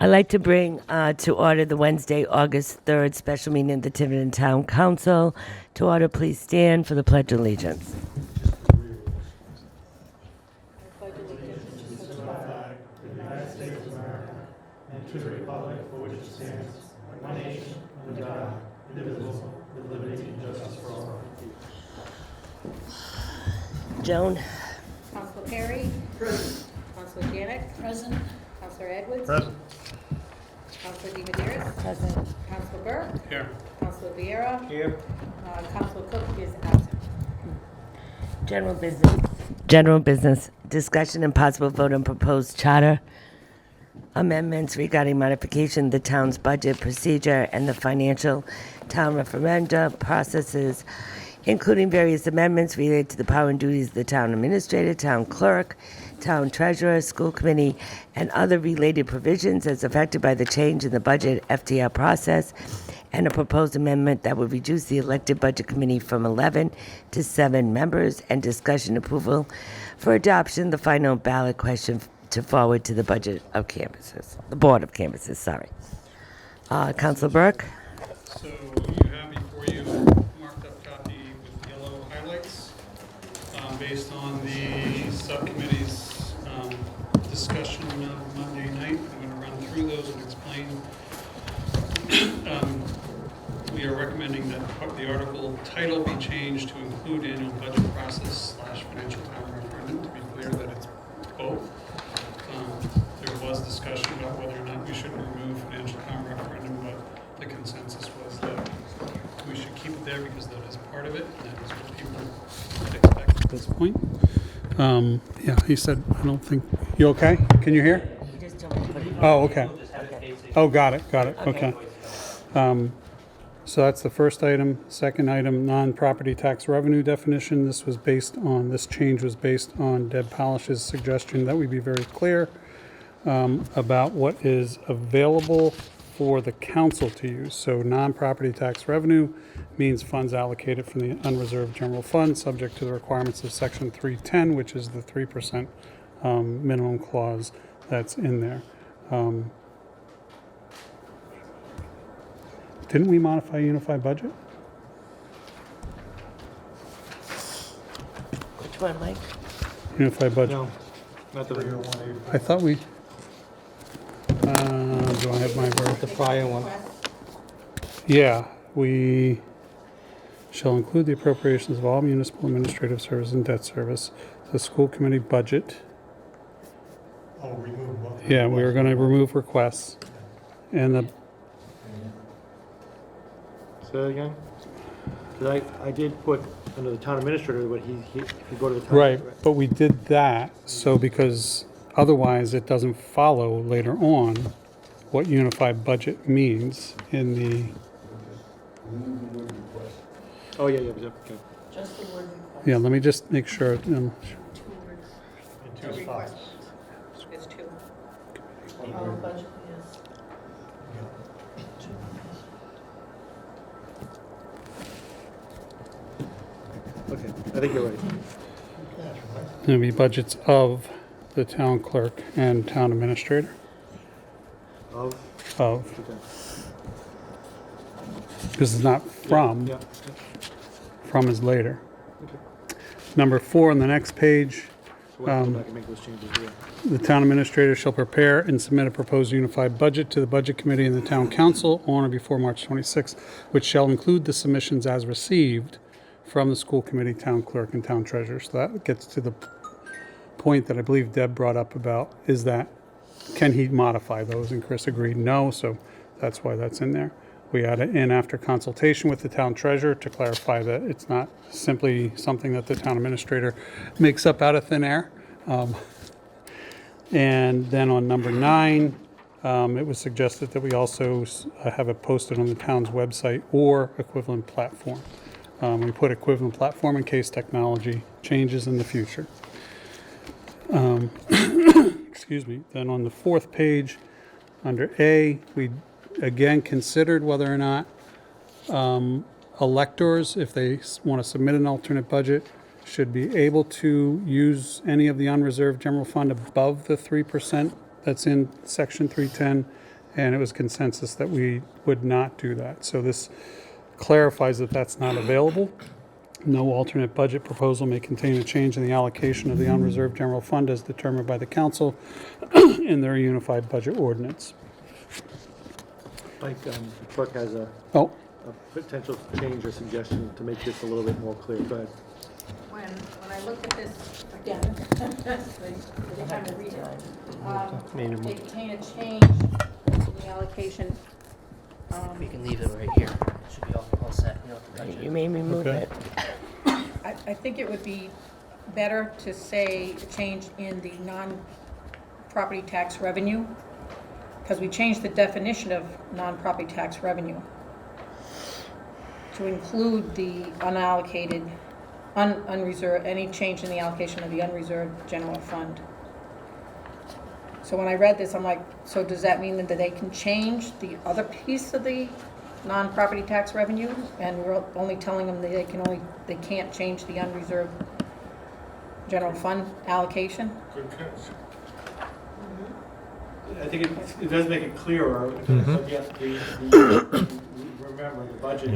I'd like to bring to order the Wednesday, August 3rd special meeting of the Tiverton Town Council. To order, please stand for the Pledge of Allegiance. Joan? Councilor Perry? Present. Councilor Janik? Present. Councilor Edwards? Present. Councilor DiMederos? Present. Councilor Burke? Here. Councilor Vieira? Here. Councilor Cook is absent. General business. General business. Discussion and possible vote on proposed charter amendments regarding modification of the town's budget procedure and the financial town referenda processes, including various amendments related to the power and duties of the town administrator, town clerk, town treasurer, school committee, and other related provisions as affected by the change in the budget FTR process, and a proposed amendment that would reduce the elected budget committee from 11 to 7 members, and discussion approval for adoption the final ballot question to forward to the budget of campuses, the board of campuses, sorry. Councilor Burke? So you have before you a marked up copy with yellow highlights based on the subcommittee's discussion of Monday night. I'm going to run through those and explain. We are recommending that the article title be changed to include annual budget process / financial town referendum, to be clear that it's both. There was discussion about whether or not we should remove financial town referendum, but the consensus was that we should keep it there because that is part of it, and that is what people expect at this point. Yeah, he said, I don't think, you okay? Can you hear? Oh, okay. Oh, got it, okay. So that's the first item. Second item, non-property tax revenue definition. This change was based on Deb Palish's suggestion that we be very clear about what is available for the council to use. So non-property tax revenue means funds allocated from the unreserved general fund, subject to the requirements of section 310, which is the 3% minimum clause that's in there. Didn't we modify unified budget? Which one, Mike? Unified budget. No, not the, I thought we, do I have my version? the prior one. Yeah, we shall include the appropriations of all municipal administrative service and debt service, the school committee budget. Oh, remove what? Yeah, we were going to remove requests. And the, Say that again? Because I did put under the town administrator, but if you go to the town. right, but we did that, so because otherwise it doesn't follow later on what unified budget means in the, Oh, yeah, okay. Just the word request. yeah, let me just make sure. Two words. In two spots. There's two. Oh, budget, yes. Okay, I think you're right. It'll be budgets of the town clerk and town administrator. Of, Of, okay. because it's not from, Yeah. from is later. Okay. Number 4 on the next page, So we'll have to go back and make those changes, yeah. the town administrator shall prepare and submit a proposed unified budget to the budget committee and the town council on or before March 26th, which shall include the submissions as received from the school committee, town clerk, and town treasurer. So that gets to the point that I believe Deb brought up about, is that, can he modify those? And Chris agreed no, so that's why that's in there. We add it in after consultation with the town treasurer to clarify that it's not simply something that the town administrator makes up out of thin air. And then on number 9, it was suggested that we also have it posted on the town's website or equivalent platform. We put equivalent platform in case technology changes in the future. Excuse me. Then on the 4th page, under A, we again considered whether or not electors, if they want to submit an alternate budget, should be able to use any of the unreserved general fund above the 3% that's in section 310, and it was consensus that we would not do that. So this clarifies that that's not available. No alternate budget proposal may contain a change in the allocation of the unreserved general fund as determined by the council in their unified budget ordinance. Mike, the clerk has a Oh, potential change or suggestion to make this a little bit more clear. Go ahead. When I looked at this again, every time I read it, they contain a change in the allocation. We can leave it right here. It should be all set, you know, with the budget. You made me move Okay. it. I think it would be better to say a change in the non-property tax revenue, because we changed the definition of non-property tax revenue to include the unallocated, unreserved, any change in the allocation of the unreserved general fund. So when I read this, I'm like, so does that mean that they can change the other piece of the non-property tax revenue? And we're only telling them that they can't change the unreserved general fund allocation? I think it does make it clearer, but yet remember, the budget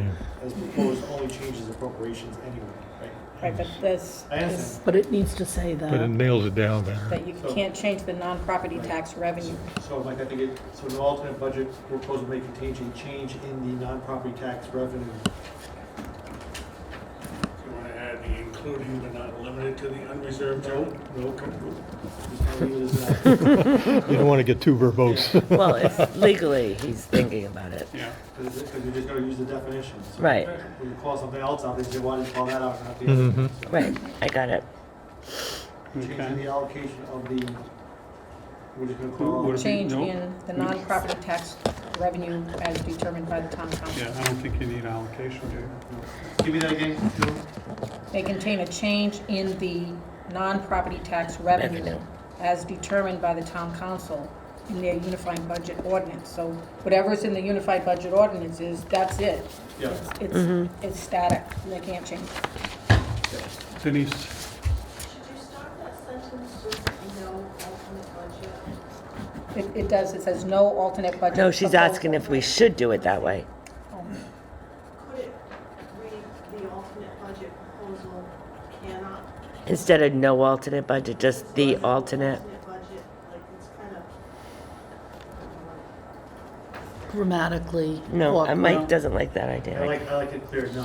as proposed only changes appropriations anyway, right? Right, but this, I understand. But it needs to say But it that. nails it down then. that you can't change the non-property tax revenue. So Mike, I think so the alternate budget proposal may contain a change in the non-property tax revenue. You want to add the including but not limited to the unreserved general? No, just leave it as that. You don't want to get too verbose. Well, it's legally, he's thinking about it. yeah. Because you're just gonna use the definition. So Right. when you call something else out, they say, why didn't you call that out, not the other? So Right, I got it. Changing the allocation of the, we're just gonna Would call, it be- Change no? in the non-property tax revenue as determined by the town council. Yeah, I don't think you need allocation, do you? give me that again, Drew. They contain a change in the non-property tax revenue Revenue. as determined by the town council in their unified budget ordinance. So whatever's in the unified budget ordinance is, that's it. Yeah. It's static, they can't change. Denise? Should you start that sentence with no alternate budget? It does, it says no alternate budget. No, she's proposal. asking if we should do it that way. Could it read the alternate budget proposal cannot? Instead of no alternate budget, just the alternate. Alternate budget, like it's kind of. Grammatically. No, awkward. Mike doesn't like that I idea. like it clear, no.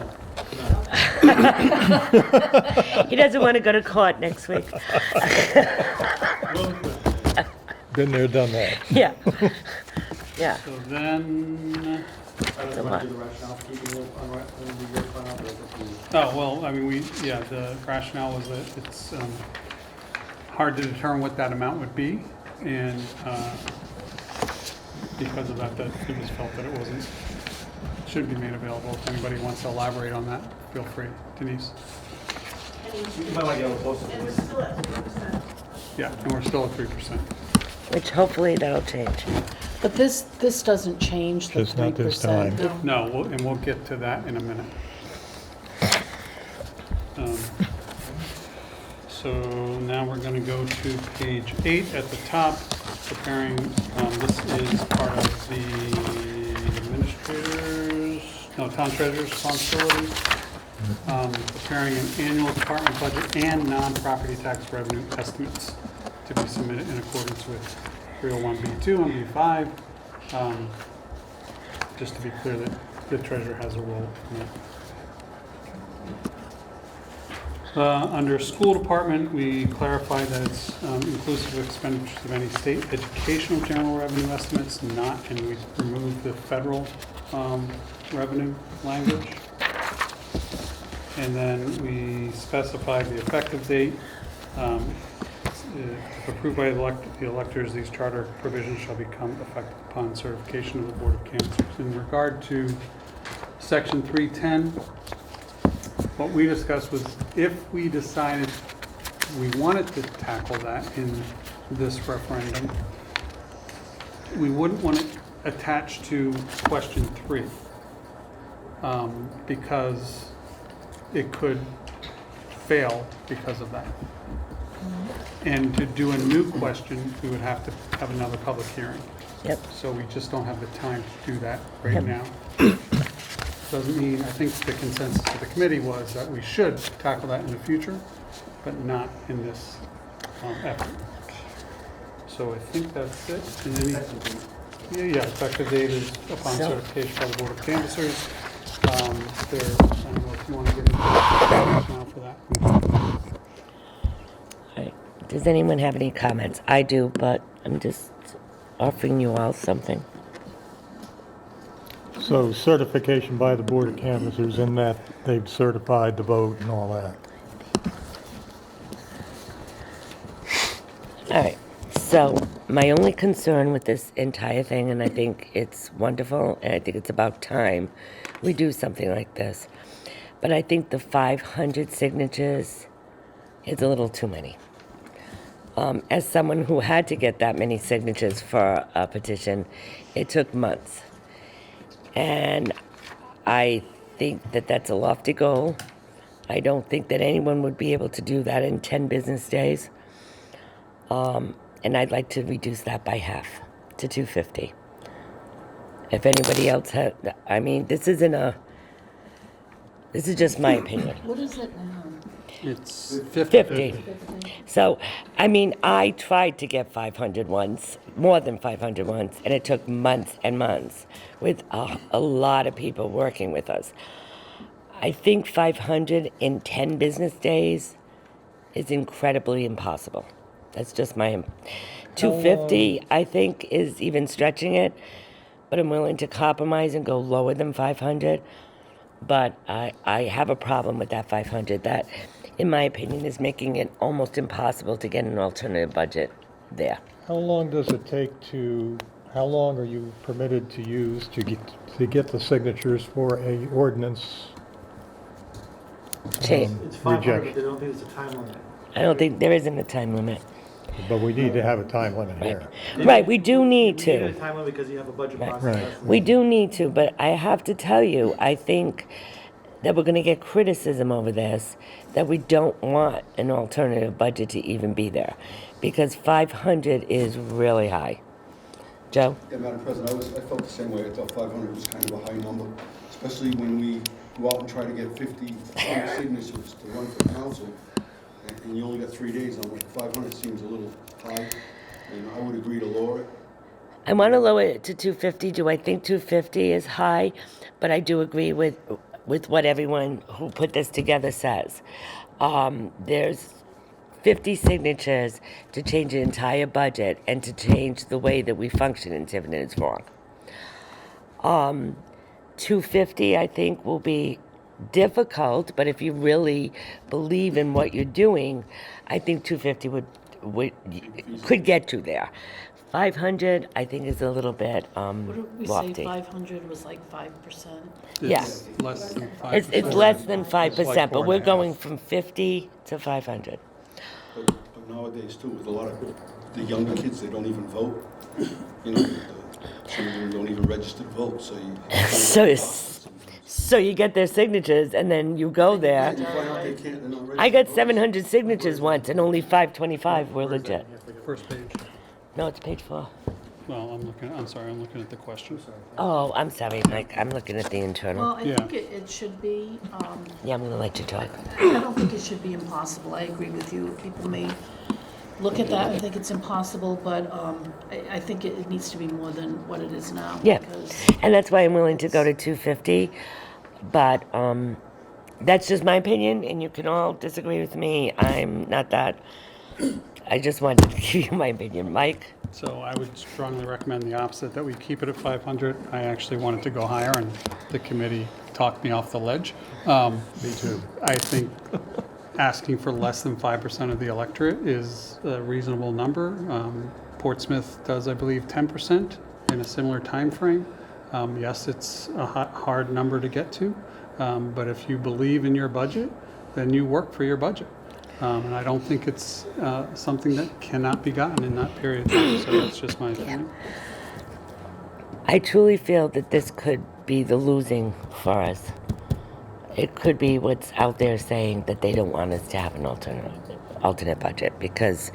He doesn't want to go to court next week. Been there, done that. Yeah. Yeah. So then, I don't a want lot. to do the rationale for keeping it on the year fund operating. oh, well, I mean, the rationale was that it's hard to determine what that amount would be, and because of that, it was felt that it wasn't, should be made available. If anybody wants to elaborate on that, feel free. Denise? You might want to get a little And we're closer. still at 3%. Yeah, and we're still at 3%. Which hopefully that'll change. But this doesn't change the Just not this 3%. time. No, and we'll get to that in a minute. So now we're going to go to page 8 at the top, preparing, this is part of the town treasurer's responsibility. Preparing an annual department budget and non-property tax revenue estimates to be submitted in accordance with 301B2 and B5. Just to be clear that the treasurer has a role in that. Under school department, we clarified that it's inclusive of expenditures of any state educational general revenue estimates, not, and we removed the federal revenue language. And then we specified the effective date. If approved by the electors, these charter provisions shall become effective upon certification of the Board of Canvassers. In regard to Section 310, what we discussed was if we decided we wanted to tackle that in this referendum, we wouldn't want it attached to question 3 because it could fail because of that. And to do a new question, we would have to have another public hearing. Yep. So we just don't have the time to do that right Yep. now. Doesn't mean, I think the consensus of the committee was that we should tackle that in the future, but not in this effort. So I think that's it. And any, yeah, effective date is upon So- certification by the Board of Canvassers. I don't know if you want to get into now for that. Right. Does anyone have any comments? I do, but I'm just offering you all something. So certification by the Board of Canvassers in that they've certified the vote and all that. All right. So my only concern with this entire thing, and I think it's wonderful, and I think it's about time we do something like this, but I think the 500 signatures is a little too many. As someone who had to get that many signatures for a petition, it took months. And I think that that's a lofty goal. I don't think that anyone would be able to do that in 10 business days. And I'd like to reduce that by half to 250. If anybody else had, I mean, this is just my opinion. What is it now? It's 50. 50. So, I mean, I tried to get 500 once, more than 500 once, and it took months and months with a lot of people working with us. I think 500 in 10 business days is incredibly impossible. That's just my 250, I think, is even stretching it, but I'm willing to compromise and go lower than 500. But I have a problem with that 500. That, in my opinion, is making it almost impossible to get an alternative budget there. How long does it take how long are you permitted to use to get the signatures for a ordinance? Change. It's 500, but Rejection. they don't think there's a time limit. I don't think there isn't a time limit. But we need to have a time limit here. Right, we do need You need a to. time limit because you have a budget process. Right. That's the- We do need to, but I have to tell you, I think that we're going to get criticism over this, that we don't want an alternative budget to even be there, because 500 is really high. Joe? Yeah, Madam President, I felt the same way. I thought 500 was kind of a high number, especially when we go out and try to get 50 signatures to run for council, and you only got 3 days on it. 500 seems a little high, and I would agree to lower it. I want to lower it to 250. Do I think 250 is high? But I do agree with what everyone who put this together says. There's 50 signatures to change the entire budget and to change the way that we function in Tiverton is wrong. 250, I think, will be difficult, but if you really believe in what you're doing, I think 250 could get you there. 500, I think, is a little bit What did we say, lofty. 500 was like 5%? Yeah. It's less than 5%. It's less than 5%, It's like but we're 4.5. going from 50 to 500. But nowadays, too, with a lot of the younger kids, they don't even vote. You know, some of them don't even register to vote, so you... So you get their signatures, and then you go there. You find out they can't, they're not registered I got to vote. 700 signatures once, and only 525 were legit. First page. No, it's page 4. Well, I'm looking at the question. Oh, I'm sorry, Mike. I'm looking at the Well, internal. I Yeah. think it should be, Yeah, I'm going to let you talk. I don't think it should be impossible. I agree with you. People may look at that and think it's impossible, but I think it needs to be more than what it is now. Yeah, because and that's why I'm willing to go to 250, but that's just my opinion, and you can all disagree with me. I'm not that. I just wanted to give you my opinion. Mike? So I would strongly recommend the opposite, that we keep it at 500. I actually wanted to go higher, and the committee talked me off the ledge. Me too. I think asking for less than 5% of the electorate is a reasonable number. Portsmouth does, I believe, 10% in a similar time frame. Yes, it's a hard number to get to, but if you believe in your budget, then you work for your budget. And I don't think it's something that cannot be gotten in that period of time, so that's just my opinion. I truly feel that this could be the losing for us. It could be what's out there saying that they don't want us to have an alternate budget because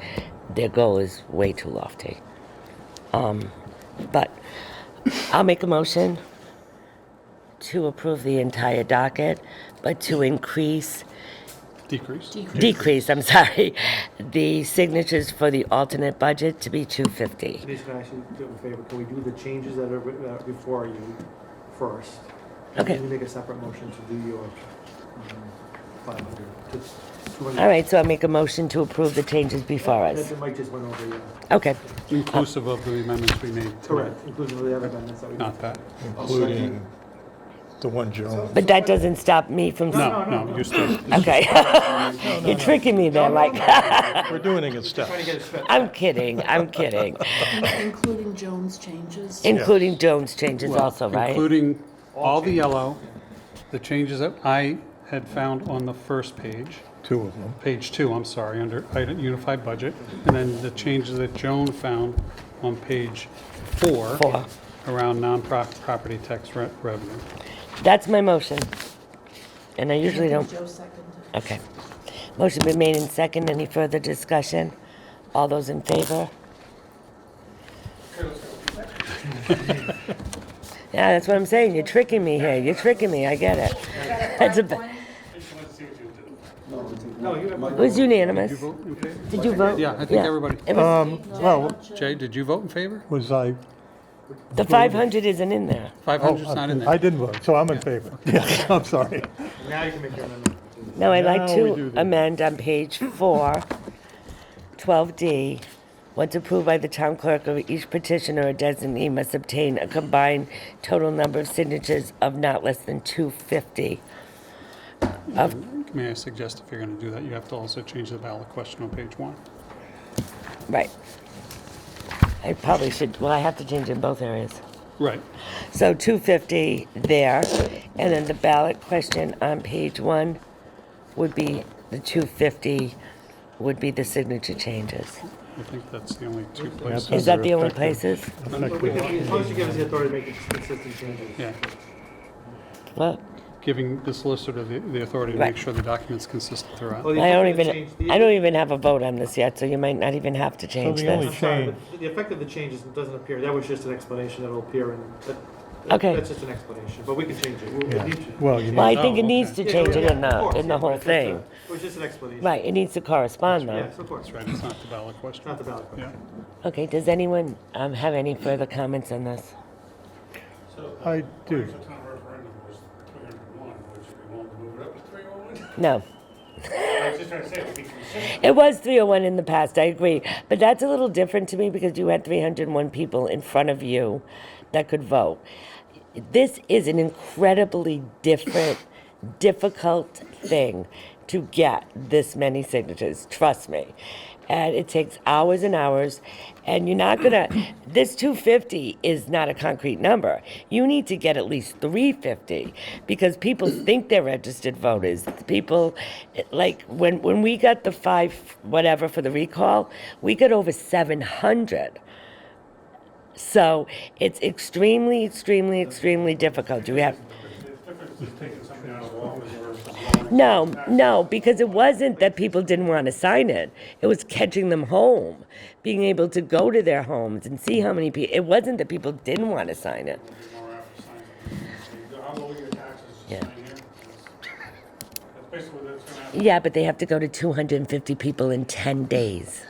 their goal is way too lofty. But I'll make a motion to approve the entire docket, but to decrease, I'm sorry, the signatures for the alternate budget to be 250. Denise, can I actually do a favor? Can we do the changes that are before you first? Okay. And then make a separate motion to do your 500. Just 200. All right, so I'll make a motion to approve the changes before us. That Mike just went over, yeah. Okay. Inclusive of the amendments we made. Correct, including the other amendments that we. Not that. Including the one Joan. But that doesn't stop me from... No, you're still. Okay. You're tricking me there, Mike. We're doing it in steps. Trying to get it fit. I'm kidding. Including Joan's changes. Including Jones changes Well, also, right? Including all the yellow, the changes that I had found on the first page, Two of them. page 2, I'm sorry, under item unified budget, and then the changes that Joan found on page 4 Four. around non-property tax revenue. That's my motion. And I usually don't... Joe seconded. Okay. Motion been made in second. Any further discussion? All those in favor? Yeah, that's what I'm saying. You're tricking me here. You're tricking me. I get it. That's a... No, you have. It was unanimous. Did you vote in favor? Did you vote? Yeah, I think everybody. It was, Well, Jay, did you vote in favor? was I? the 500 isn't in there. 500's not in I there. didn't vote, so I'm in favor. Yeah, I'm sorry. Now you can make your amendment. Now, I'd like Now we do to the- amend on page 4, 12D. Once approved by the town clerk or each petitioner or designee must obtain a combined total number of signatures of not less than 250. May I suggest if you're going to do that, you have to also change the ballot question on page 1. Right. I probably should, well, I have to change in both areas. Right. So 250 there, and then the ballot question on page 1 would be, the 250 would be the signature changes. I think that's the only two places. Is that the only places? As long as you give us the authority to make consistent changes. Yeah, What? giving the solicitor the authority to Right. make sure the document's consistent throughout. Well, the I don't effect of the even, change- the- I don't even have a vote on this yet, so you might not even have to change the only this. I'm sorry, change- but the effect of the changes doesn't appear, that was just an explanation that'll appear in, Okay. that's just an explanation, but we can change it. We'll Yeah. need to. Well, you Well, I need, think it Oh, needs to change it in Of course, the yeah, whole but it's just thing. It was just an explanation. Right, it needs to correspond though. Yes, of course. That's right, it's not the ballot question. Not the ballot Yeah. question. Okay, does anyone have any further comments on this? I do. The town referendum was 301, would you be willing to move it up to 301? No. I was just trying to say, it would be consistent. It was 301 in the past, I agree. But that's a little different to me because you had 301 people in front of you that could vote. This is an incredibly difficult thing to get this many signatures, trust me. And it takes hours and hours, and you're not gonna, this 250 is not a concrete number. You need to get at least 350, because people think they're registered voters. People, like, when we got the 5 whatever for the recall, we got over 700. So it's extremely difficult. You have, The difference is taking something out of office versus. no, because it wasn't that people didn't want to sign it. It was catching them home, being able to go to their homes and see how many people. It wasn't that people didn't want to sign it. More apt to sign it. How low are your taxes to Yeah. sign here? That's basically what it's gonna happen. Yeah, but they have to go to 250 people in 10 days.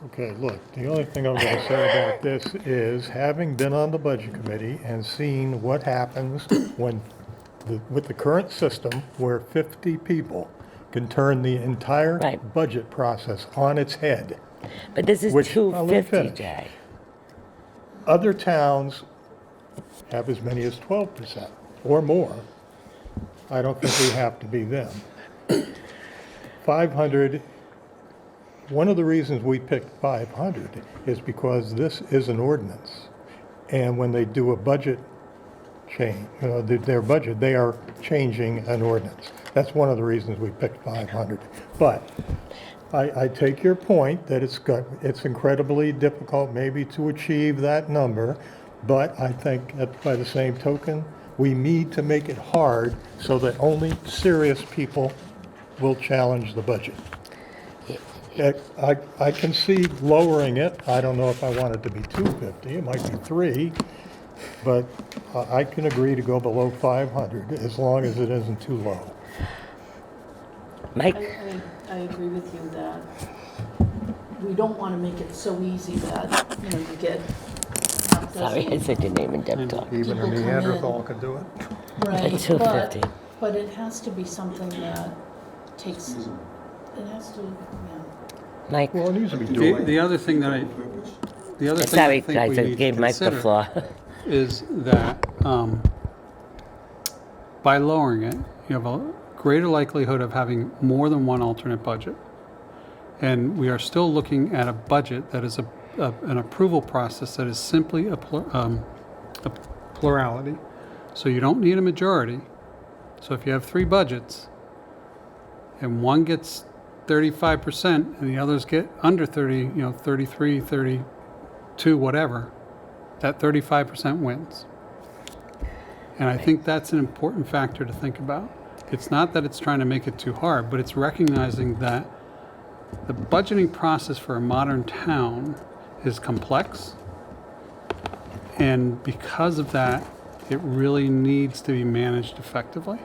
Okay, look, the only thing I'm going to say about this is, having been on the budget committee and seen what happens when, with the current system, where 50 people can turn the entire Right. budget process on its head. But this is Which- I'll let you 250, finish. Jay. Other towns have as many as 12% or more. I don't think we have to be them. 500, one of the reasons we picked 500 is because this is an ordinance. And when they do a budget change, their budget, they are changing an ordinance. That's one of the reasons we picked 500. But I take your point that it's incredibly difficult maybe to achieve that number, but I think that by the same token, we need to make it hard so that only serious people will challenge the budget. I can see lowering it. I don't know if I want it to be 250, it might be 3, but I can agree to go below 500 as long as it isn't too low. Mike? I agree with you that we don't want to make it so easy that, you know, you get half Sorry, I dozen. said your name in Deb talk. Even a People come in. Neanderthal can do it. Right, At 250. but it has to be something that takes, Feasible. it has to, yeah. Mike? Well, it needs to be The doable. other thing that I, the other thing Sorry, I think guys, we I need to gave Mike the consider floor. is that by lowering it, you have a greater likelihood of having more than one alternate budget. And we are still looking at a budget that is an approval process that is simply a plurality. So you don't need a majority. So if you have 3 budgets and one gets 35% and the others get under 30, 33, 32, whatever, that 35% wins. And I think that's an important factor to think about. It's not that it's trying to make it too hard, but it's recognizing that the budgeting process for a modern town is complex. And because of that, it really needs to be managed effectively.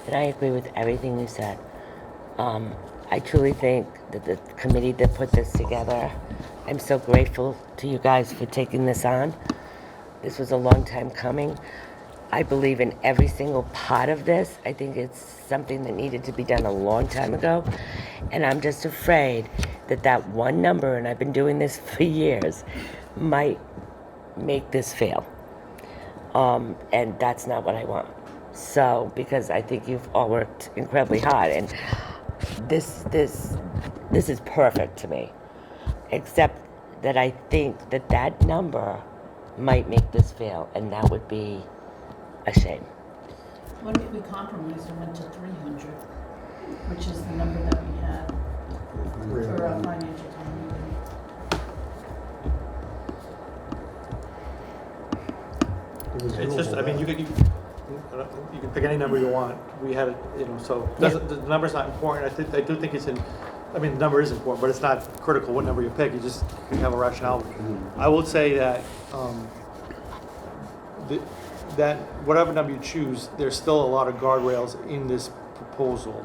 And I agree with everything you said. I truly think that the committee that put this together, I'm so grateful to you guys for taking this on. This was a long time coming. I believe in every single part of this. I think it's something that needed to be done a long time ago. And I'm just afraid that that one number, and I've been doing this for years, might make this fail. And that's not what I want. So, because I think you've all worked incredibly hard, and this is perfect to me. Except that I think that that number might make this fail, and that would be a shame. What if we compromised and went to 300, which is the number that we had for our financial town meeting? It's just, I mean, you can pick any number you want. We had it, so the number's not important. I do think it's the number is important, but it's not critical what number you pick. You just have a rationale. I will say that, that whatever number you choose, there's still a lot of guardrails in this proposal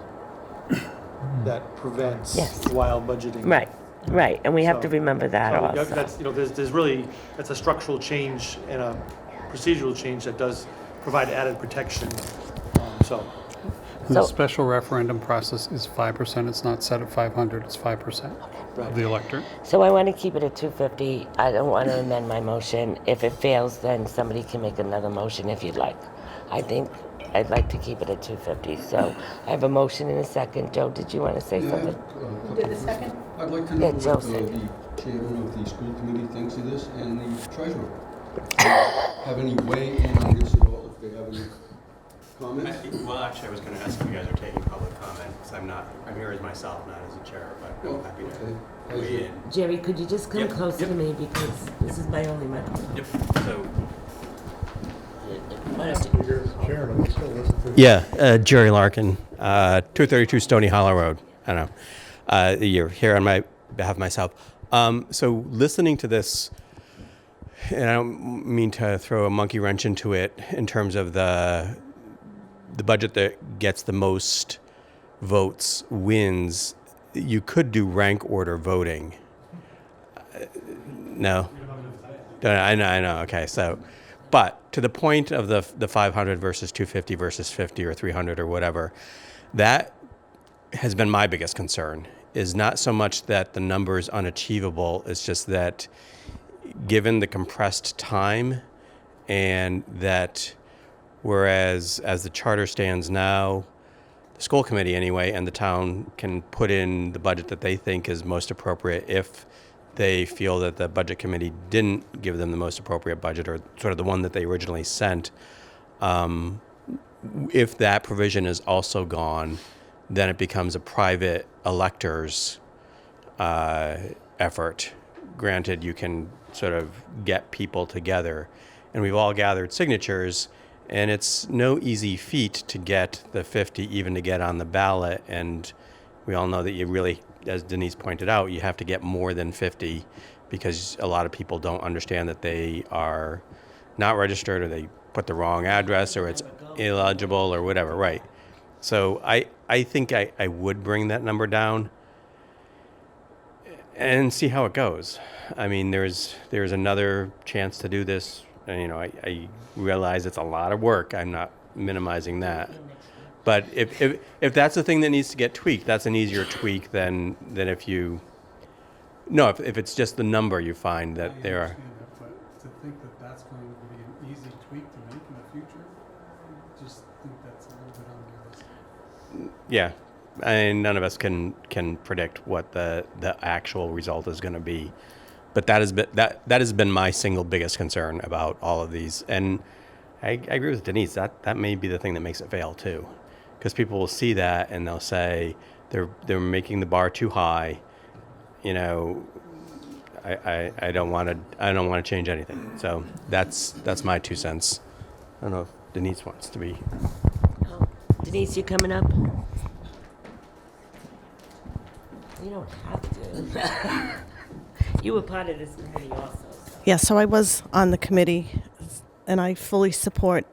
that prevents Yes. wild budgeting. Right, and we have to So- remember that So also. that's, there's really, that's a structural change and a procedural change that does provide added protection. And the So- special referendum process is 5%. It's not set at 500, it's 5% of the electorate. So I want to keep it at 250. I don't want to amend my motion. If it fails, then somebody can make another motion if you'd like. I think I'd like to keep it at 250. So I have a motion in a second. Joe, did you want to say something? Who did the second? I'd like to know Yeah, what Joe the said. chairman of the school committee thinks of this and the treasurer. Have any weigh in on this at all, if they have any comments? Well, actually, I was going to ask if you guys are taking public comment, because I'm here as myself, not as a chair, but I'm happy to weigh in. Jerry, could you just come Yep, closer yep. to me because this is my only microphone. Yep, so, Chairman, we still listen to. yeah, Jerry Larkin, 232 Stony Hollow Road. I don't know. You're here on my behalf of myself. So listening to this, and I don't mean to throw a monkey wrench into it in terms of the budget that gets the most votes wins. You could do rank order voting. No? I know. Okay, so, but to the point of the 500 versus 250 versus 50 or 300 or whatever, that has been my biggest concern. Is not so much that the number is unachievable. It's just that, given the compressed time, and that whereas as the charter stands now, the school committee anyway, and the town can put in the budget that they think is most appropriate if they feel that the budget committee didn't give them the most appropriate budget, or sort of the one that they originally sent. If that provision is also gone, then it becomes a private elector's effort. Granted, you can sort of get people together, and we've all gathered signatures, and it's no easy feat to get the 50 even to get on the ballot, and We all know that you really, as Denise pointed out, you have to get more than 50 because a lot of people don't understand that they are not registered or they put the wrong address or it's illegible or whatever, right? So I think I would bring that number down and see how it goes. I mean, there's another chance to do this. And, you know, I realize it's a lot of work. I'm not minimizing that. But if that's the thing that needs to get tweaked, that's an easier tweak than if you... No, if it's just the number you find that there are... I understand that, but to think that that's going to be an easy tweak to make in the future, I just think that's a little bit unrealistic. Yeah, and none of us can predict what the actual result is going to be. But that has been my single biggest concern about all of these. And I agree with Denise, that may be the thing that makes it fail too. Because people will see that and they'll say they're making the bar too high. You know, I don't want to change anything. So that's my 2 cents. I don't know if Denise wants to be. Denise, you coming up? You don't have to. You were part of this committee also. So. Yeah, so I was on the committee, and I fully support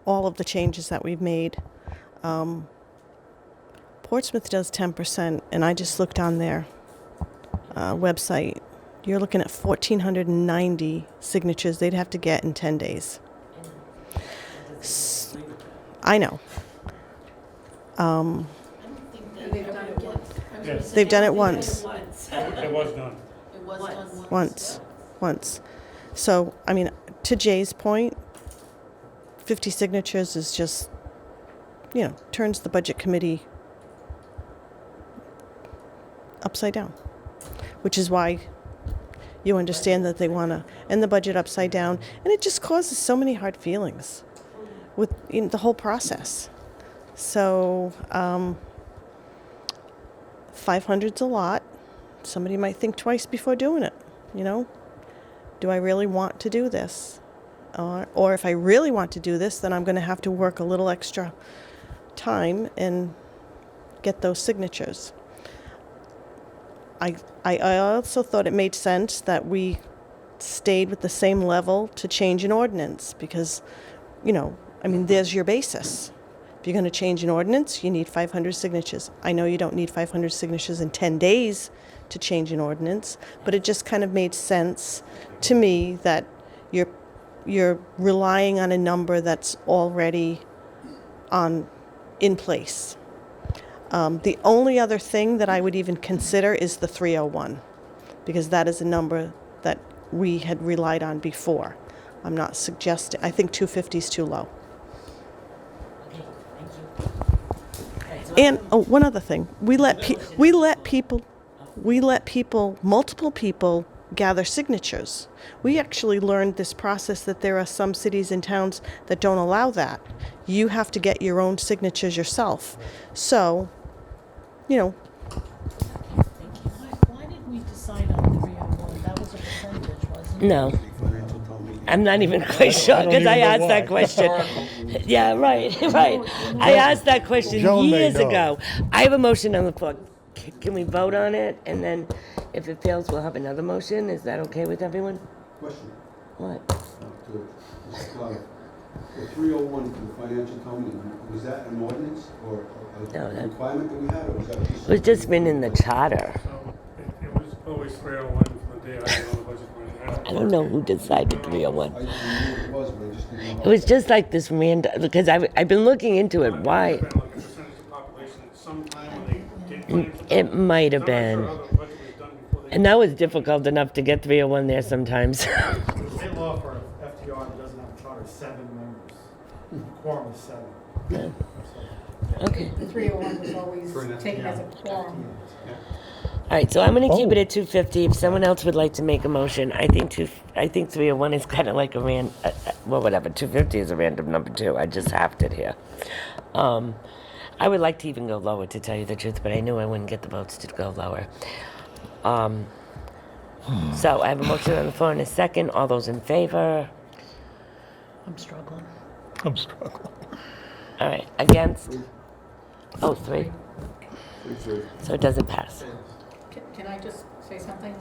all of the changes that we've made. Portsmouth does 10%, and I just looked on their website. You're looking at 1,490 signatures they'd have to get in 10 days. I know. They've done it once. It was done. It was done Once. So, I mean, to Jay's point, 50 signatures is just, you know, turns the budget committee upside down, which is why you understand that they want to end the budget upside down, and it just causes so many hard feelings with the whole process. So, 500's a lot. Somebody might think twice before doing it, you know? Do I really want to do this? Or if I really want to do this, then I'm going to have to work a little extra time and get those signatures. I also thought it made sense that we stayed with the same level to change an ordinance because, you know, I mean, there's your basis. If you're going to change an ordinance, you need 500 signatures. I know you don't need 500 signatures in 10 days to change an ordinance, but it just kind of made sense to me that you're relying on a number that's already in place. The only other thing that I would even consider is the 301, because that is a number that we had relied on before. I'm not suggesting, I think 250 is too low. And one other thing, we let multiple people gather signatures. We actually learned this process that there are some cities and towns that don't allow that. You have to get your own signatures yourself. So, you know. Why did we decide on 301? That was a percentage, wasn't it? No. I'm not even quite sure because I asked that question. Yeah, right. I asked that question Joan may years know. ago. I have a motion on the floor. Can we vote on it? And then if it fails, we'll have another motion. Is that okay with everyone? Question. What? To Mr. Clark. The 301 for the financial town, was that an ordinance or No, a that- requirement that we had, or was that just? It was just been in the charter. So it was always 301 from the day I was on the budget committee. I don't know who decided 301. I knew what it was, but I just didn't know. It was just like this random, because I've been looking into it. Why? Like a percentage of population at some time when they get financial. It might have I'm not been. sure how the budget was done before they. And that was difficult enough to get 301 there sometimes. The state law for FTR that doesn't have a charter is 7 members. Quorum is 7. Okay. The 301 was always taken as a quorum. All right, so I'm going to keep it at 250. If someone else would like to make a motion, I think 301 is kind of like a well, whatever. 250 is a random number too. I just halved it here. I would like to even go lower, to tell you the truth, but I knew I wouldn't get the votes to go lower. So I have a motion on the floor in a second. All those in favor? I'm struggling. I'm struggling. All right, against? Oh, 3. 3:30. So it doesn't pass. Can I just say something?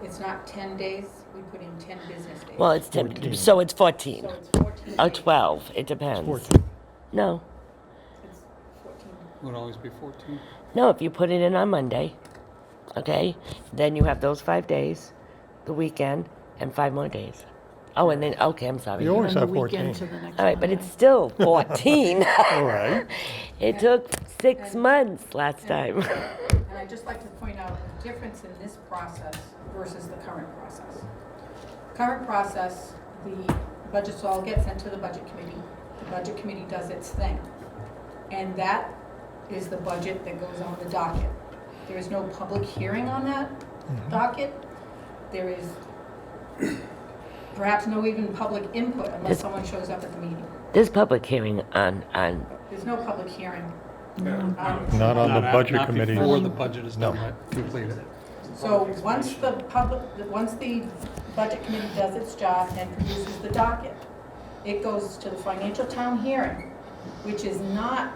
It's not 10 days, we put in 10 business days. Well, it's 10, so it's 14. So it's 14 Or days. 12, it depends. 14. No, It's 14. Would always be 14. no, if you put it in on Monday, okay, then you have those 5 days, the weekend, and 5 more days. Oh, and then, okay, I'm sorry. You always And the have weekend 14. to the next All right, but Monday. it's still 14. All right. It took 6 months last time. And I'd just like to point out the difference in this process versus the current process. Current process, the budgets all get sent to the budget committee. The budget committee does its thing. And that is the budget that goes on the docket. There is no public hearing on that docket. There is perhaps no even public input unless someone shows up at the meeting. There's public hearing on, There's no public hearing. Not on the budget Not committee. before the budget is No. completed. So once the budget committee does its job and produces the docket, it goes to the financial town hearing, which is not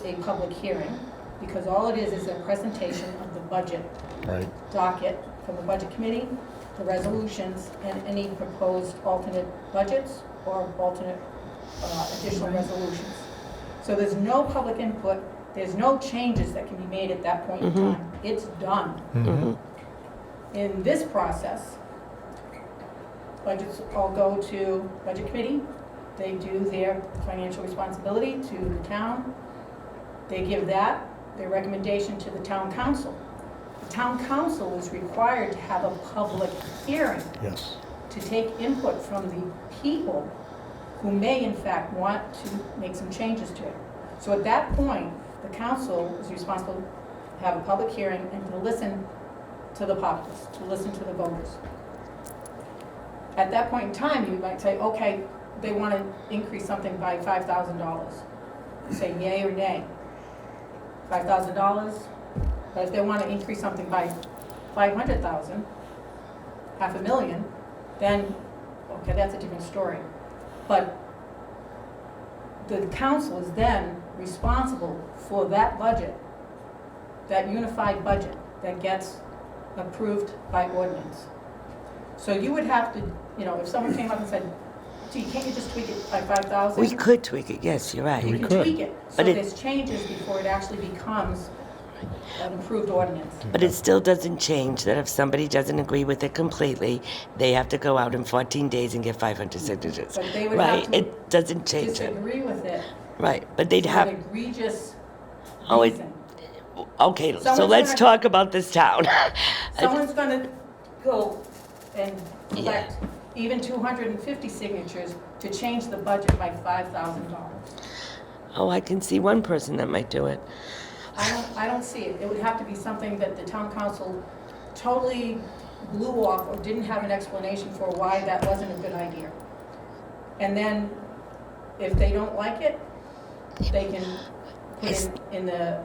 a public hearing, because all it is a presentation of the budget Right. docket from the budget committee, the resolutions, and any proposed alternate budgets or alternate additional resolutions. So there's no public input, there's no changes that can be made at that point in time. It's done. In this process, budgets all go to budget committee, they do their financial responsibility to the town, they give that, their recommendation to the town council. The town council is required to have a public hearing Yes. to take input from the people who may in fact want to make some changes to it. So at that point, the council is responsible to have a public hearing and to listen to the populace, to listen to the voters. At that point in time, you might say, okay, they want to increase something by $5,000. Say yay or nay. $5,000, but if they want to increase something by 500,000, $500,000, then, okay, that's a different story. But the council is then responsible for that budget, that unified budget that gets approved by ordinance. So you would have to, if someone came up and said, gee, can't you just tweak it by 5,000? We could tweak it, yes, you're right. You can could. tweak it, so But it- there's changes before it actually becomes an approved ordinance. But it still doesn't change that if somebody doesn't agree with it completely, they have to go out in 14 days and get 500 signatures. But they would have Right, to it doesn't change it. Disagree with it Right, but they'd for have, an egregious Oh, it- reason. okay, so Someone's let's gonna- talk about this town. Someone's gonna go and collect even 250 signatures to change the budget by $5,000. Oh, I can see one person that might do it. I don't see it. It would have to be something that the town council totally blew off or didn't have an explanation for why that wasn't a good idea. And then, if they don't like it, they can put it in the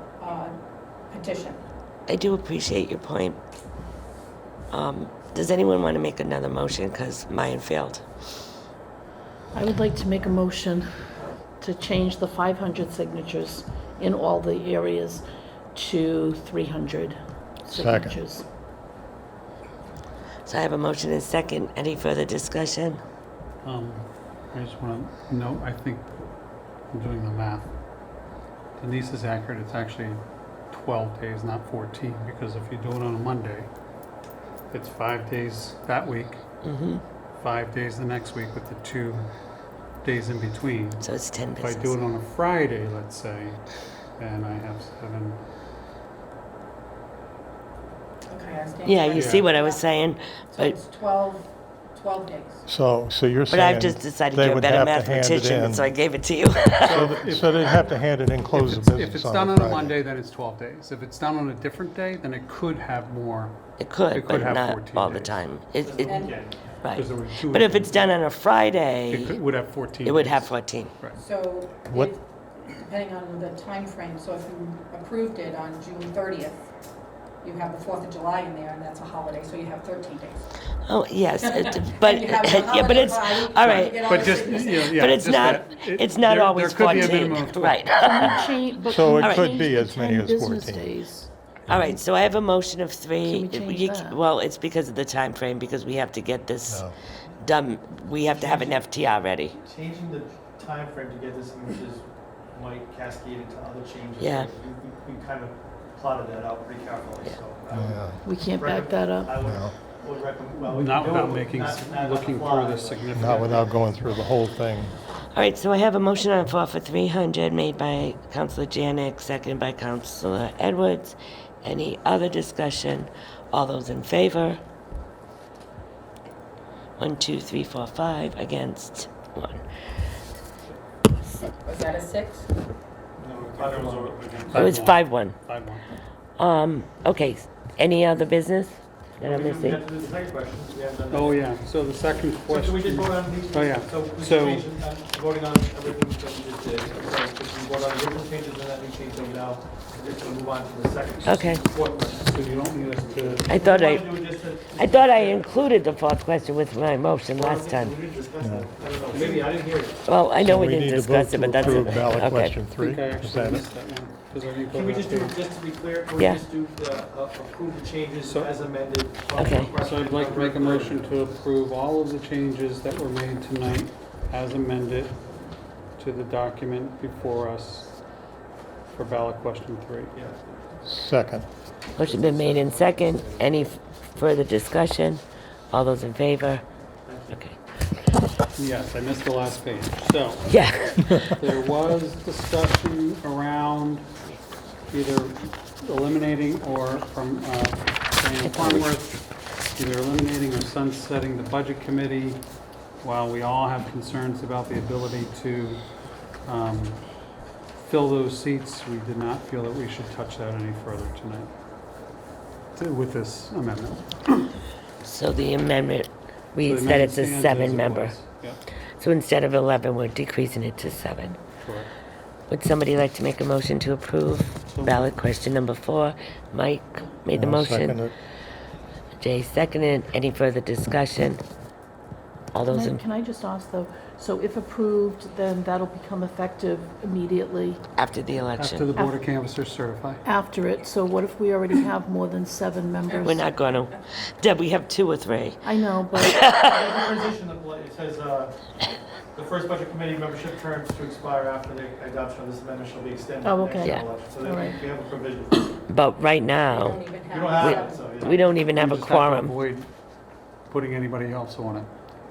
petition. I do appreciate your point. Does anyone want to make another motion? Because mine failed. I would like to make a motion to change the 500 signatures in all the areas to 300 signatures. So I have a motion and a second. Any further discussion? I just want to note, I think I'm doing the math. Denise is accurate, it's actually 12 days, not 14, because if you do it on a Monday, it's 5 days that week, 5 days the next week with the 2 days in between. So it's 10 If I business. do it on a Friday, let's say, and I have 7, Okay, I stand Yeah, you corrected. see what I was saying? So But, it's 12 days. So you're but saying I've just decided they you're a would better have to hand it mathematician, in. so I gave it to you. So they'd have to hand it in, close the if business it's on done a on a Friday. Monday, then it's 12 days. If it's done on a different day, then it could have more. It could, It but could have not 14 all the days. time. Right. Because there were 2 But if it's weekends. done on a Friday, It would have 14 it would days. have 14. So, What- depending on the time frame, so if you approved it on June 30th, you have the 4th of July in there, and that's a holiday, so you have 13 days. Oh, yes, but, And you have the yeah, but holiday it's, party, all you right, get all But the just, signatures. yeah, but it's just not, that it- it's not there- always There could be a 14, minimum of 12. right. But So can it we could change be the as many 10 as business 14. days? All right, so I have a motion of 3. Can we change that? Well, it's because of the time frame, because we have to get this No. done, we have to have an FTR ready. Changing the time frame to get this, which is, might cascade into other changes. Yeah. So we kind of plotted that out pretty carefully, Yeah. so. I would Yeah. We can't back that up. I would, No. would recommend, well, we Not can do it, without making, not on the looking fly, through the but- significant. Not without going through the whole thing. All right, so I have a motion on the floor for 300 made by Councilor Janik, seconded by Councilor Edwards. Any other discussion? All those in favor? 1, 2, 3, 4, 5 against 1. Was that a 6? No, it was over again. It was 5-1. 5-1. Okay, any other business that I'm We missing? have to do the second question. We haven't done that. Oh, yeah, so the second So we question. did vote on these? Oh, yeah. So we So- changed, voting on everything that we just did. So if we vote on the original changes and that new change, then we now, we're just gonna move on to the second. Okay. Fourth question. So you don't need us to, I thought We wanna do it just to- I thought I included the 4th question with my motion Well, last time. We didn't discuss that. I don't know. Maybe I didn't hear it. Well, I know we We didn't need to discuss vote it, to but that's approve it. ballot Okay. question I 3. think I Is actually that it? missed that one. 'Cause I didn't go Can we back just do, there. just to be clear, can we Yeah. just do, approve the changes So- as amended? Okay. So I'd like to make a motion to approve all of the changes that were made tonight as amended to the document before us for ballot question 3. Yeah. Second. Motion been made in second. Any further discussion? All those in favor? Okay. Yes, I missed the last page. So, Yeah. there was discussion around either eliminating or from Diane Farnworth, either eliminating or sunsetting the budget committee. While we all have concerns about the ability to fill those seats, we did not feel that we should touch that any further tonight with this amendment. So the amendment So the reads that it's a amendment stands as it 7-member. was. Yep, So instead of 11, we're decreasing it to 7. correct. Would somebody like to make a motion to approve ballot question number 4? Mike made the I'll second motion. it. Jay seconded. Any further discussion? All those in, Can I just ask though, so if approved, then that'll become effective immediately after the After the election? Board of Canvassers certify. after it? So what if we already have more than 7 members? We're not going to. Deb, we have 2 or 3. I know, but There's a transition, it says, the first budget committee membership terms to expire after the adoption of this amendment shall be extended. Oh, to the next okay. Yeah. election. So All then right. we have a provision. But right We now, don't even You have. don't have it, so, yeah. we don't even have a We just have to quorum. avoid putting anybody else on it.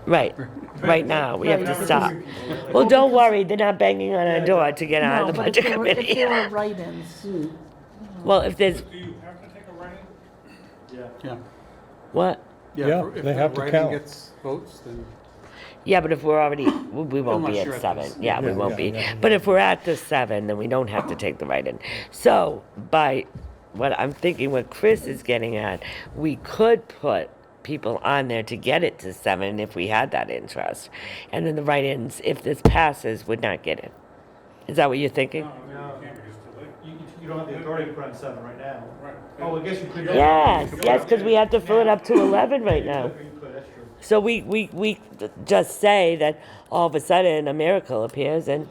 Right. Right now, we have Right. to stop. Well, don't worry, they're not banging on our door to get out no, of the but if budget there were- if committee. there were write-ins, Well, if there's, Do you have to take a write-in? Yeah. Yeah. what? Yeah, If they have to the count. write-in gets votes, then Yeah, but if we're already, we won't be Unless at you're at 7. this. Yeah, we Yeah, won't yeah, be. yeah. But if we're at the 7, then we don't have to take the write-in. So by what I'm thinking, what Chris is getting at, we could put people on there to get it to 7 if we had that interest. And then the write-ins, if this passes, would not get it. Is that what you're thinking? no, you can't because it's too late. You don't have the authority to put on 7 right now. Right. Oh, I guess you could. Yes, yes, because we have to fill it up to 11 right now. You could, that's true. So we just say that all of a sudden a miracle appears and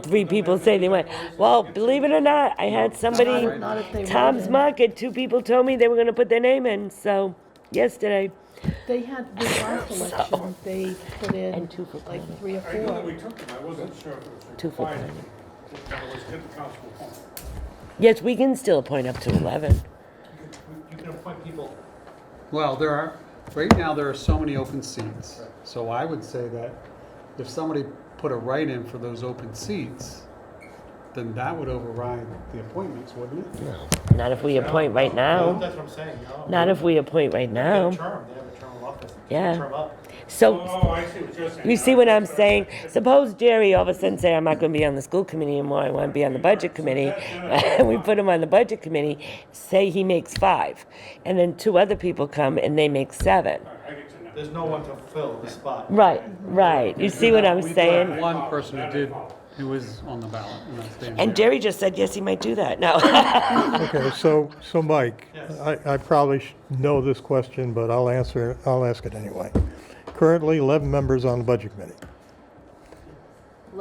3 people say they went. Well, believe it or not, I had somebody, not if they wrote Tom's in. Market, 2 people told me they were going to put their name in. So yesterday, They had, this last election, they put in And 2 for like 3 or I know that 4. we took them, I wasn't sure if it was 2 for required. planning. In other words, get the council appointed. Yes, we can still appoint up to 11. You can appoint people. Well, right now, there are so many open seats. So I would say that if somebody put a write-in for those open seats, then that would override the appointments, wouldn't it? Not if we appoint right now. That's what I'm saying. No. Not if we appoint right They have now. a term, they have a term of office. Yeah. Term up. So Oh, I see what you're saying. you see what I'm saying? Suppose Jerry all of a sudden say, I'm not going to be on the school committee anymore, I want to be on the budget committee. And we put him on the budget committee, say he makes 5. And then 2 other people come and they make 7. There's no one to fill the spot. Right, right. You see what I'm We've got saying? one person who did, It was on the ballot, and that's the. And Jerry just said, yes, he might do that. No. Okay, so Mike, I probably know this question, but I'll ask it anyway. Currently, 11 members on the budget committee.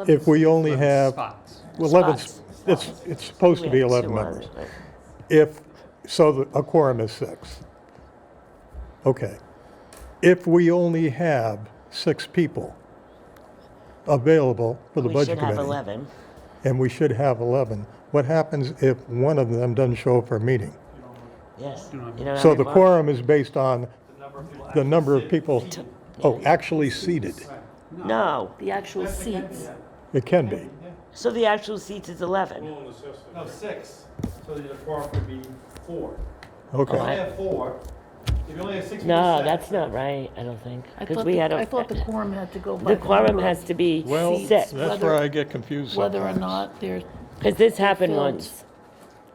If we only have, Spots. well, 11, Spots. it's supposed to be We had 11 two on members. it, but- If, so a quorum is 6. Okay. If we only have 6 people available for the We budget should have committee, 11. and we should have 11, what happens if one of them doesn't show up for a meeting? Yes. You know, You don't So have the a quorum is based on the number of actually people, sit. actually seated. No. The actual seats. It can be. So the actual seats is 11. No, 6, so the quorum could be 4. If you Okay. only have 4, if you only have 6 people. No, set, that's not right, I don't think. I 'Cause thought, we had I thought the quorum had to go by. The quorum number has to be Well, 6. that's Whether- where I get confused Whether or sometimes. not they're, Because this happened filled. once.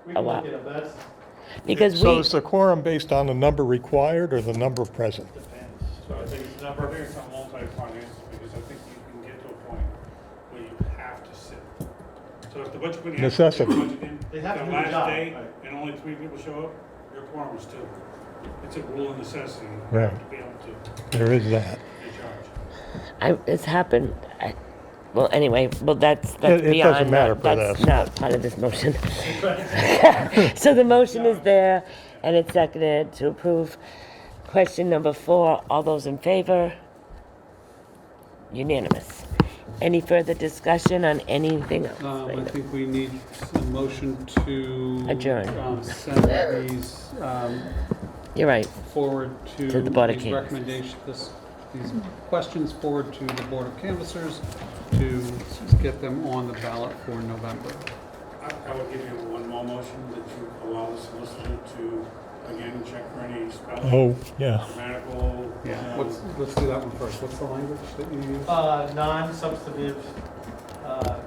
We can Oh, wow. look it up, that's, Because So we, is the quorum based on the number required or the number present? So I think it's number, I think it's on multi-finance, because I think you can get to a point where you have to sit. So if the budget committee has to put Necessity. the budget in, They have to the do the last job, day, right. and only 3 people show up, your quorum is 2. It's a rule of necessity. You Right. have to be able to There is that. be charged. it's happened, well, anyway, well, that's It doesn't beyond, matter for that's this. not part of this motion. So the motion is there, and it's seconded to approve. Question number 4, all those in favor? Unanimous. Any further discussion on anything else? I think we need a motion to. Adjourn. Send these, You're right. forward to. To the Board of these Canvassers. recommendations, these questions forward to the Board of Canvassers to get them on the ballot for November. I would give you one more motion that you allow the solicitor to, again, check for any spelling, Oh, yeah. grammatical. Yeah, let's do that one first. What's the language that you use? non-substantive,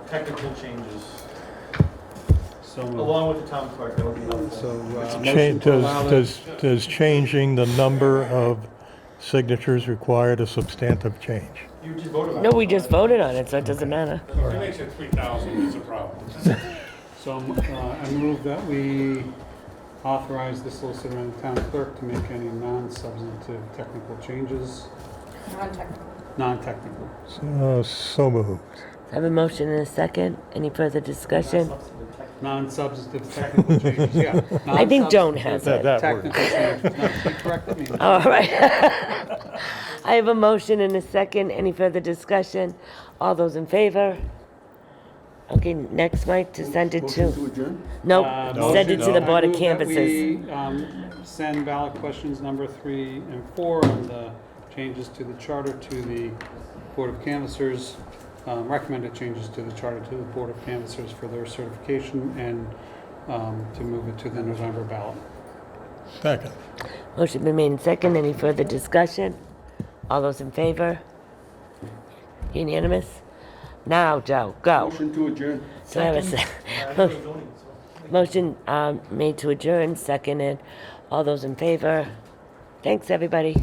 technical changes, So, along with the town clerk, that would be helpful. so, motion Change, to allow does changing the number of signatures require a substantive change? You just voted on it. No, we just voted on it, so it doesn't matter. If it makes it 3,000, it's a problem. So I move that we authorize the solicitor and the town clerk to make any non-substantive technical changes, Non-technical. non-technical, So moved. I have a motion and a second. Any further discussion? non-substantive technical changes, yeah. I think Joan has it. That Technical changes, no, she corrected me. All right. I have a motion and a second. Any further discussion? All those in favor? Okay, next, Mike, to send it Motion to, to adjourn? nope, send it to the I Board of move that Canvassers. we send ballot questions number 3 and 4 on the changes to the charter to the Board of Canvassers, recommended changes to the charter to the Board of Canvassers for their certification and to move it to the November ballot. Second. Motion been made and second. Any further discussion? All those in favor? Unanimous? Now, Joe, go. Motion to adjourn. So I have a motion made to adjourn, seconded. All those in favor? Thanks, everybody.